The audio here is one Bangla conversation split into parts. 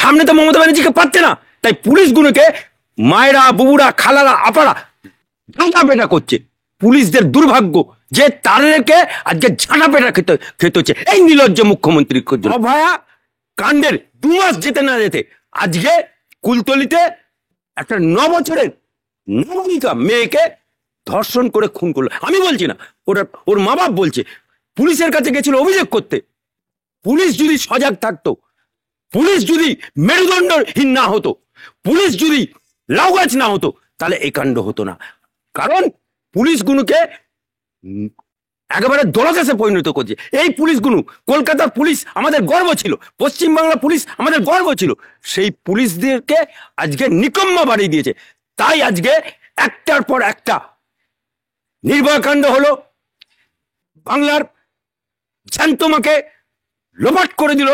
সামনে তো মমতা ব্যানার্জিকে পাচ্ছে না, তাই পুলিশগুলোকে মায়েরা, বুবুরা, খালারা, আপারা ঝাঁটা পেটা করছে। পুলিশদের দুর্ভাগ্য যে তাদেরকে আজকে ঝাঁটা পেটা খেতে হচ্ছে এই নির্লজ্জ মুখ্যমন্ত্রীর জন্য। অভয়া কাণ্ডের 2 মাস যেতে না যেতে আজকে কুলতলিতে একটা 9 বছরের নবনীতা মেয়েকে ধর্ষণ করে খুন করলো। আমি বলছি না, ওর মা বাপ বলছে। পুলিশের কাছে গেছিল অভিযোগ করতে। পুলিশ যদি সজাগ থাকতো, পুলিশ যদি মেরুদণ্ডহীন না হতো, পুলিশ যদি লাউ গাছ না হতো, তাহলে এই কাণ্ড হতো না। কারণ পুলিশগুলোকে একেবারে দলদাসে পরিণত করছে এই পুলিশগুলো। কলকাতার পুলিশ আমাদের গর্ব ছিল, পশ্চিমবাংলা পুলিশ আমাদের গর্ব ছিল, সেই পুলিশদেরকে আজকে নিকম্মা বাড়িয়ে দিয়েছে। তাই আজকে একটার পর একটা নির্ভয়া কাণ্ড হলো, বাংলার জ্যান্ত মাকে লোপাট করে দিল,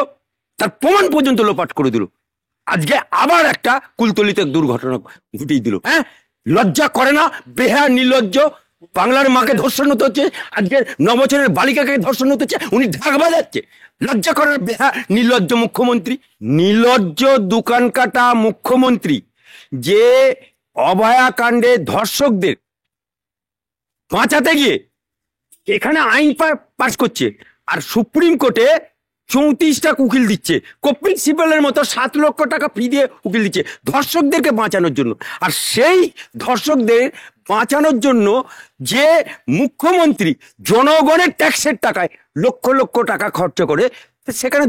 তার প্রমাণ পর্যন্ত লোপাট করে দিল। আজকে আবার একটা কুলতলিতে দুর্ঘটনা ঘটিয়ে দিল। হ্যাঁ, লজ্জা করে না? বেহায়া নির্লজ্জ বাংলার মাকে ধর্ষণ হতে হচ্ছে, আজকে 9 বছরের বালিকাকে ধর্ষণ হতে হচ্ছে, উনি ঢাক বাজাচ্ছে। লজ্জা করে না বেহায়া নির্লজ্জ মুখ্যমন্ত্রী? নির্লজ্জ দোকান কাটা মুখ্যমন্ত্রী যে অভয়া কাণ্ডে ধর্ষকদের বাঁচাতে গিয়ে এখানে আইন পাস করছে, আর সুপ্রিম কোর্টে 34টা উকিল দিচ্ছে, কপিল সিবালের মতো 7 লক্ষ টাকা ফি দিয়ে উকিল দিচ্ছে ধর্ষকদেরকে বাঁচানোর জন্য। আর সেই ধর্ষকদের বাঁচানোর জন্য যে মুখ্যমন্ত্রী জনগণের ট্যাক্সের টাকায় লক্ষ লক্ষ টাকা খরচ করে, সেখানে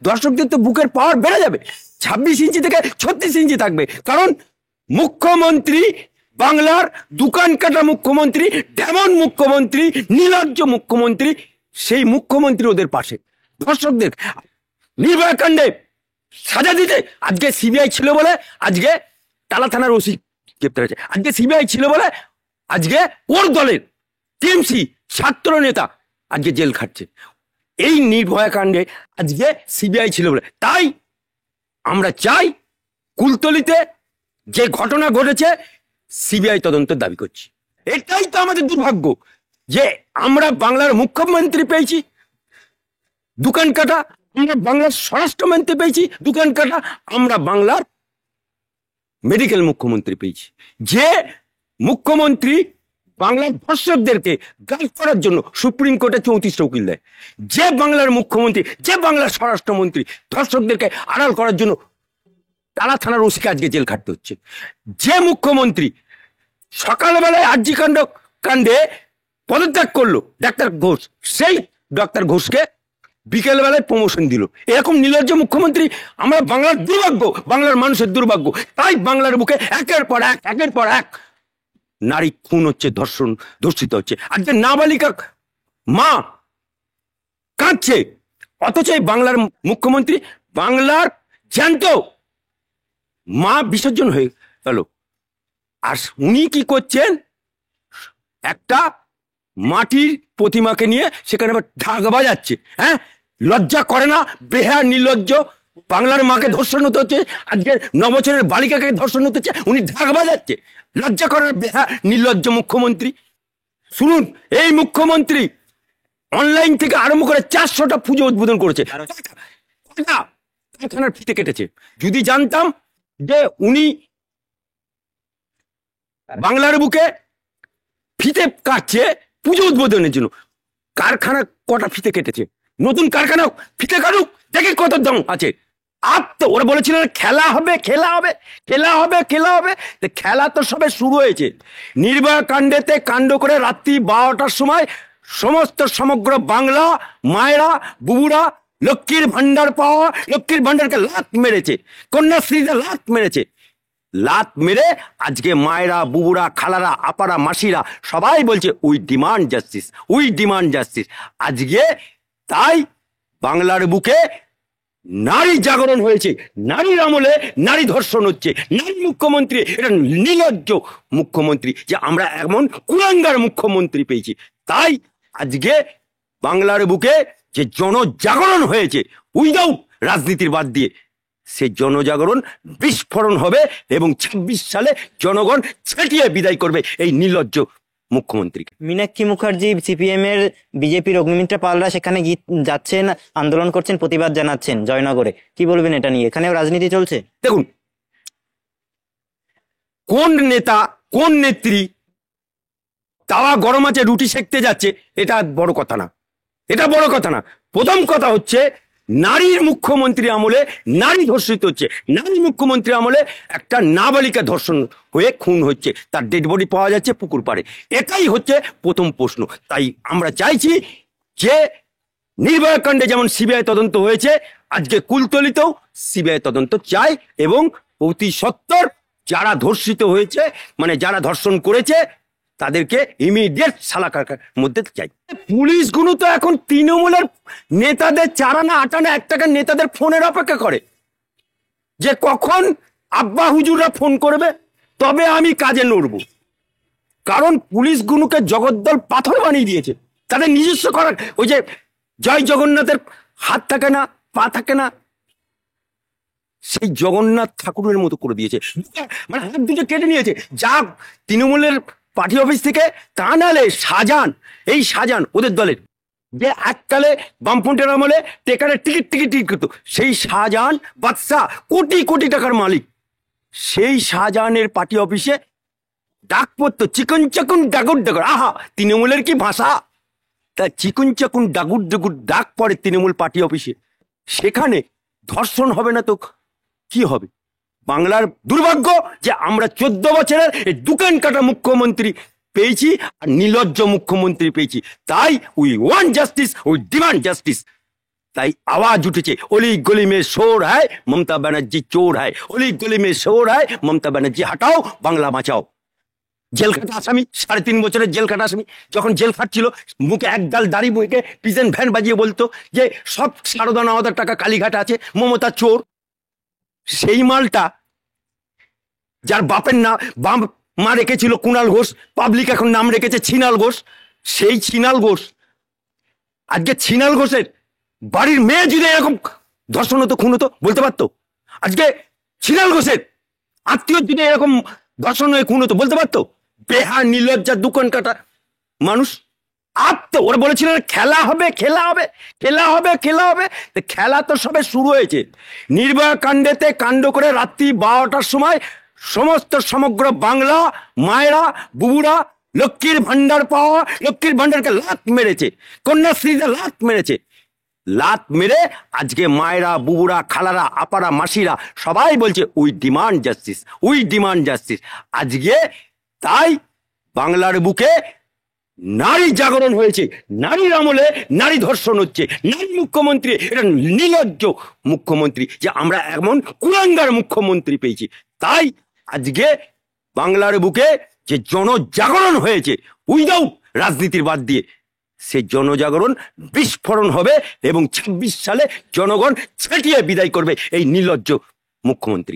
দর্শকদের তো বুকের পাওয়ার বেড়ে যাবে, 26 ইঞ্চি থেকে 36 ইঞ্চি থাকবে। কারণ মুখ্যমন্ত্রী বাংলার দোকান কাটা মুখ্যমন্ত্রী, ডেমন মুখ্যমন্ত্রী, নির্লজ্জ মুখ্যমন্ত্রী, সেই মুখ্যমন্ত্রী ওদের পাশে। দর্শকদের নির্ভয়া কাণ্ডে সাজা দিতে আজকে সিবিআই ছিল বলে আজকে টালা থানার ওসি গ্রেপ্তার হয়েছে, আজকে সিবিআই ছিল বলে আজকে ওর দলের টিএমসি ছাত্র নেতা আজকে জেল খাটছে। এই নির্ভয়া কাণ্ডে আজকে সিবিআই ছিল বলে। তাই আমরা চাই কুলতলিতে যে ঘটনা ঘটেছে সিবিআই তদন্তের দাবি করছি। এটাই তো আমাদের দুর্ভাগ্য যে আমরা বাংলার মুখ্যমন্ত্রী পেয়েছি দোকান কাটা, আমরা বাংলার স্বরাষ্ট্রমন্ত্রী পেয়েছি দোকান কাটা, আমরা বাংলার মেডিকেল মুখ্যমন্ত্রী পেয়েছি। যে মুখ্যমন্ত্রী বাংলার ধর্ষকদেরকে গাইড করার জন্য সুপ্রিম কোর্টে 34টা উকিল দেয়, যে বাংলার মুখ্যমন্ত্রী, যে বাংলার স্বরাষ্ট্রমন্ত্রী ধর্ষকদেরকে আড়াল করার জন্য টালা থানার ওসিকে আজকে জেল খাটতে হচ্ছে, যে মুখ্যমন্ত্রী সকালবেলায় আরজি কাণ্ডে পদত্যাগ করলো ডাক্তার ঘোষ, সেই ডাক্তার ঘোষকে বিকেল বেলায় প্রমোশন দিল। এরকম নির্লজ্জ মুখ্যমন্ত্রী আমরা বাংলার দুর্ভাগ্য, বাংলার মানুষের দুর্ভাগ্য। তাই বাংলার বুকে একের পর এক নারী খুন হচ্ছে, ধর্ষিত হচ্ছে। আজকে নাবালিকা মা কাঁদছে, অথচ এই বাংলার মুখ্যমন্ত্রী বাংলার জ্যান্ত মা বিসর্জন হয়ে গেল। আর উনি কি করছেন? একটা মাটির প্রতিমাকে নিয়ে সেখানে আবার ঢাক বাজাচ্ছে। হ্যাঁ, লজ্জা করে না? বেহায়া নির্লজ্জ বাংলার মাকে ধর্ষণ হতে হচ্ছে, আজকে 9 বছরের বালিকাকে ধর্ষণ হতে হচ্ছে, উনি ঢাক বাজাচ্ছে। লজ্জা করে না বেহায়া নির্লজ্জ মুখ্যমন্ত্রী? শুনুন, এই মুখ্যমন্ত্রী অনলাইন থেকে আরম্ভ করে 400টা পুজো উদ্বোধন করেছে, কারখানার ফিতে কেটেছে। যদি জানতাম যে উনি বাংলার বুকে ফিতে কাটছে পুজো উদ্বোধনের জন্য, কারখানা কটা ফিতে কেটেছে, নতুন কারখানা ফিতে কাটুক, দেখে কত দাম আছে। আর তো ওরা বলেছিল খেলা হবে, খেলা তো সবে শুরু হয়েছে। নির্ভয়া কাণ্ডেতে কাণ্ড করে রাত্রি 12টার সময় সমগ্র বাংলা মায়েরা, বুবুরা লক্ষ্মীর ভান্ডার পাওয়া, লক্ষ্মীর ভান্ডারকে লাত মেরেছে, কন্যাশ্রীতে লাত মেরেছে। লাত মেরে আজকে মায়েরা, বুবুরা, খালারা, আপারা, মাসিরা সবাই বলছে উই ডিমান্ড জাস্টিস। আজকে তাই বাংলার বুকে নারী জাগরণ হয়েছে, নারীর আমলে নারী ধর্ষণ হচ্ছে। নারী মুখ্যমন্ত্রী, এটা নির্লজ্জ মুখ্যমন্ত্রী যে আমরা এমন কুলাঙ্গার মুখ্যমন্ত্রী পেয়েছি। তাই আজকে বাংলার বুকে যে জনজাগরণ হয়েছে উইদাউট রাজনীতির বাদ দিয়ে, সেই জনজাগরণ বিস্ফোরণ হবে এবং 26 সালে জনগণ ছেটিয়ে বিদায় করবে এই নির্লজ্জ মুখ্যমন্ত্রীকে। মীনাক্ষী মুখার্জি সিপিএম এর বিজেপির অগ্নিমিত্রা পালরা সেখানে যাচ্ছেন, আন্দোলন করছেন, প্রতিবাদ জানাচ্ছেন জয়নগরে, কি বলবেন এটা নিয়ে? এখানেও রাজনীতি চলছে। দেখুন, কোন নেতা কোন নেত্রী তাওয়া গরম আছে রুটি সেকতে যাচ্ছে, এটা বড় কথা না, এটা বড় কথা না। প্রথম কথা হচ্ছে, নারীর মুখ্যমন্ত্রী আমলে নারী ধর্ষিত হচ্ছে, নারী মুখ্যমন্ত্রী আমলে একটা নাবালিকা ধর্ষণ হয়ে খুন হচ্ছে, তার ডেড বডি পাওয়া যাচ্ছে পুকুর পাড়ে। এটাই হচ্ছে প্রথম প্রশ্ন। তাই আমরা চাইছি যে নির্ভয়া কাণ্ডে যেমন সিবিআই তদন্ত হয়েছে, আজকে কুলতলিতেও সিবিআই তদন্ত চাই, এবং অতি সত্বর যারা ধর্ষিত হয়েছে, মানে যারা ধর্ষণ করেছে, তাদেরকে ইমিডিয়েট সালাকার মধ্যে চাই। পুলিশগুলো তো এখন তৃণমূলের নেতাদের 4 আনা 8 আনা 1 টাকার নেতাদের ফোনের অপেক্ষা করে, যে কখন আব্বা হুজুররা ফোন করবে তবে আমি কাজে নড়ব। কারণ পুলিশগুলোকে জগদ্দল পাথর বানিয়ে দিয়েছে, তাদের নিজস্ব করার। ওই যে জয় জগন্নাথের হাত থাকে না, পা থাকে না, সেই জগন্নাথ ঠাকুরের মতো করে দিয়েছে, মানে হাত দুটো কেটে নিয়েছে। যা তৃণমূলের পার্টি অফিস থেকে, তা নালে শাহজাহান, এই শাহজাহান ওদের দলের, যে এককালে বামফ্রন্টের আমলে টেকারের টিকিট করতো, সেই শাহজাহান বাদশাহ, কোটি কোটি টাকার মালিক, সেই শাহজাহানের পার্টি অফিসে ডাক পড়তো চিকন চাকুন ডাগুর ডাগুর। আহা, তৃণমূলের কি ভাষা! তা চিকন চাকুন ডাগুর ডাগুর ডাক পড়ে তৃণমূল পার্টি অফিসে, সেখানে ধর্ষণ হবে না তো কি হবে? বাংলার দুর্ভাগ্য যে আমরা 14 বছরের এই দোকান কাটা মুখ্যমন্ত্রী পেয়েছি আর নির্লজ্জ মুখ্যমন্ত্রী পেয়েছি। তাই we want justice, we demand justice. তাই আওয়াজ উঠেছে, অলি গলি মে শোর হ্যায় মমতা ব্যানার্জি চোর হ্যায়, অলি গলি মে শোর হ্যায় মমতা ব্যানার্জি হাটাও, বাংলা বাঁচাও। জেল খাটা আসামি, 3.5 বছরের জেল খাটা আসামি, যখন জেল খাটছিল মুখে একগাল দাড়ি, মুখে পিজেন ভ্যান বাজিয়ে বলতো যে সব সারদা নাওয়াদার টাকা কালীঘাটে আছে, মমতা চোর। সেই মালটা, যার বাপের নাম মা রেখেছিল কুণাল ঘোষ, পাবলিক এখন নাম রেখেছে ছিনাল ঘোষ, সেই ছিনাল ঘোষ আজকে ছিনাল ঘোষের বাড়ির মেয়ে যদি এরকম ধর্ষণ হতো, খুন হতো, বলতে পারতো? আজকে ছিনাল ঘোষের আত্মীয় যদি এরকম ধর্ষণ হয়ে খুন হতো, বলতে পারতো? বেহার নির্লজ্জার দোকান কাটা মানুষ। তো ওরা বলেছিল খেলা হবে, খেলা হবে, খেলা হবে, খেলা হবে। খেলা তো সবে শুরু হয়েছে। নির্ভয়া কাণ্ডেতে কাণ্ড করে রাত্রি 12টার সময় সমস্ত সমগ্র বাংলা মায়েরা, বুবুরা লক্ষ্মীর ভান্ডার পাওয়া, লক্ষ্মীর ভান্ডারকে লাত মেরেছে, কন্যাশ্রীতে লাত মেরেছে। লাত মেরে আজকে মায়েরা, বুবুরা, খালারা, আপারা, মাসিরা সবাই বলছে we demand justice, we demand justice. আজকে তাই বাংলার বুকে নারী জাগরণ হয়েছে, নারীর আমলে নারী ধর্ষণ হচ্ছে, নারী মুখ্যমন্ত্রী, এটা নির্লজ্জ মুখ্যমন্ত্রী, যে আমরা এমন কুলাঙ্গার মুখ্যমন্ত্রী পেয়েছি। তাই আজকে বাংলার বুকে যে জনজাগরণ হয়েছে উইদাউট রাজনীতির বাদ দিয়ে, সেই জনজাগরণ বিস্ফোরণ হবে এবং 26 সালে জনগণ ছেটিয়ে বিদায় করবে এই নির্লজ্জ মুখ্যমন্ত্রী।